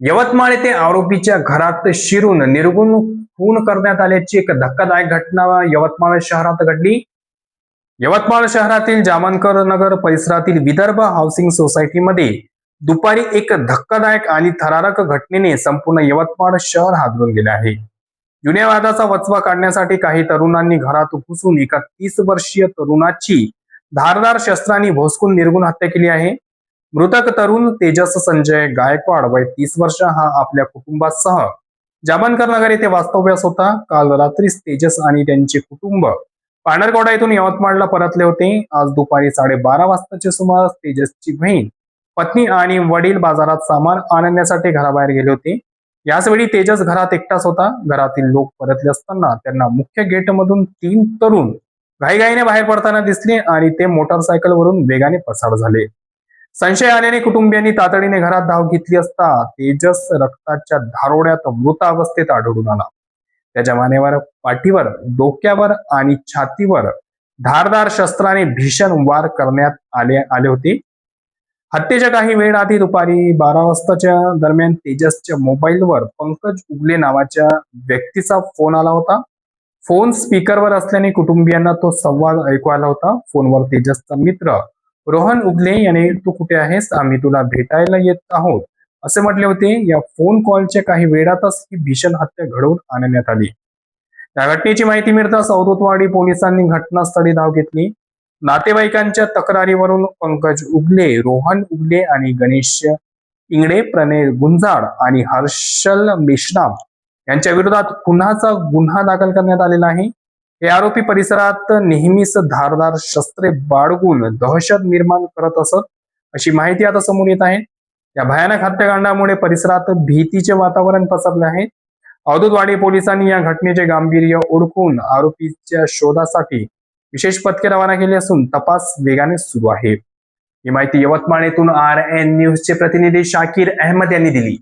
यवतमाळ येथे आरोपीच्या घरात शिरून निर्गुण खून करण्यात आल्याची एक धक्कादायक घटना यवतमाळ शहरात घडली। यवतमाळ शहरातील जामनकर नगर परिसरातील विदर्भ हाऊसिंग सोसायटीमध्ये दुपारी एक धक्कादायक आणि थरारक घटनेने संपूर्ण यवतमाळ शहर हादरून गेले आहे। जुन्या वादाचा वचवा काढण्यासाठी काही तरुणांनी घरात घुसून एका 30 वर्षीय तरुणाची धारदार शस्त्रांनी भोसकून निर्गुण हत्या केली आहे। मृतक तरुण तेजस संजय गायकवाड वय 30 वर्ष हा आपल्या कुटुंबासह जामनकर नगर येथे वास्तव्यास होता। काल रात्रीच तेजस आणि त्यांचे कुटुंब पांढरकवडा येथून यवतमाळला परतले होते। आज दुपारी 12:30 वाजताच्या सुमारास तेजसची बहीण, पत्नी आणि वडील बाजारात सामान आणण्यासाठी घराबाहेर गेले होते। याच वेळी तेजस घरात एकटाच होता। घरातील लोक परतले असताना त्यांना मुख्य गेटमधून 3 तरुण घाईघाईने बाहेर पडताना दिसले आणि ते मोटरसायकलवरून वेगाने पसार झाले। संशय आल्याने कुटुंबियांनी तातडीने घरात धाव घेतली असता तेजस रक्ताच्या धारोड्यात मृत अवस्थेत आढळून आला। त्याच्या मानेवर, पाठीवर, डोक्यावर आणि छातीवर धारदार शस्त्राने भीषण वार करण्यात आले होते। हत्येच्या काही वेळ आधी दुपारी 12 वाजताच्या दरम्यान तेजसच्या मोबाईलवर पंकज उगले नावाच्या व्यक्तीचा फोन आला होता। फोन स्पीकरवर असल्याने कुटुंबियांना तो संवाद ऐकू आला होता। फोनवर तेजसचा मित्र रोहन उगले याने "तू कुठे आहेस? आम्ही तुला भेटायला येत आहोत" असे म्हटले होते। या फोन कॉलच्या काही वेळातच ही भीषण हत्या घडवून आणण्यात आली। या घटनेची माहिती मिळताच अवधूतवाडी पोलिसांनी घटनास्थळी धाव घेतली। नातेवाईकांच्या तक्रारीवरून पंकज उगले, रोहन उगले आणि गणेश इंगडे, प्रणय गुंजाळ आणि हर्षल मेश्राम यांच्या विरोधात खुनाचा गुन्हा दाखल करण्यात आलेला आहे। हे आरोपी परिसरात नेहमीच धारदार शस्त्रे बाळगून दहशत निर्माण करत असत, अशी माहिती आता समोर येत आहे। या भयानक हत्याकांडामुळे परिसरात भीतीचे वातावरण पसरले आहे। अवधूतवाडी पोलिसांनी या घटनेचे गांभीर्य ओळखून आरोपीच्या शोधासाठी विशेष पथके रवाना केली असून तपास वेगाने सुरू आहे। ही माहिती यवतमाळ येथून RN न्यूजचे प्रतिनिधी शाकीर अहमद यांनी दिली।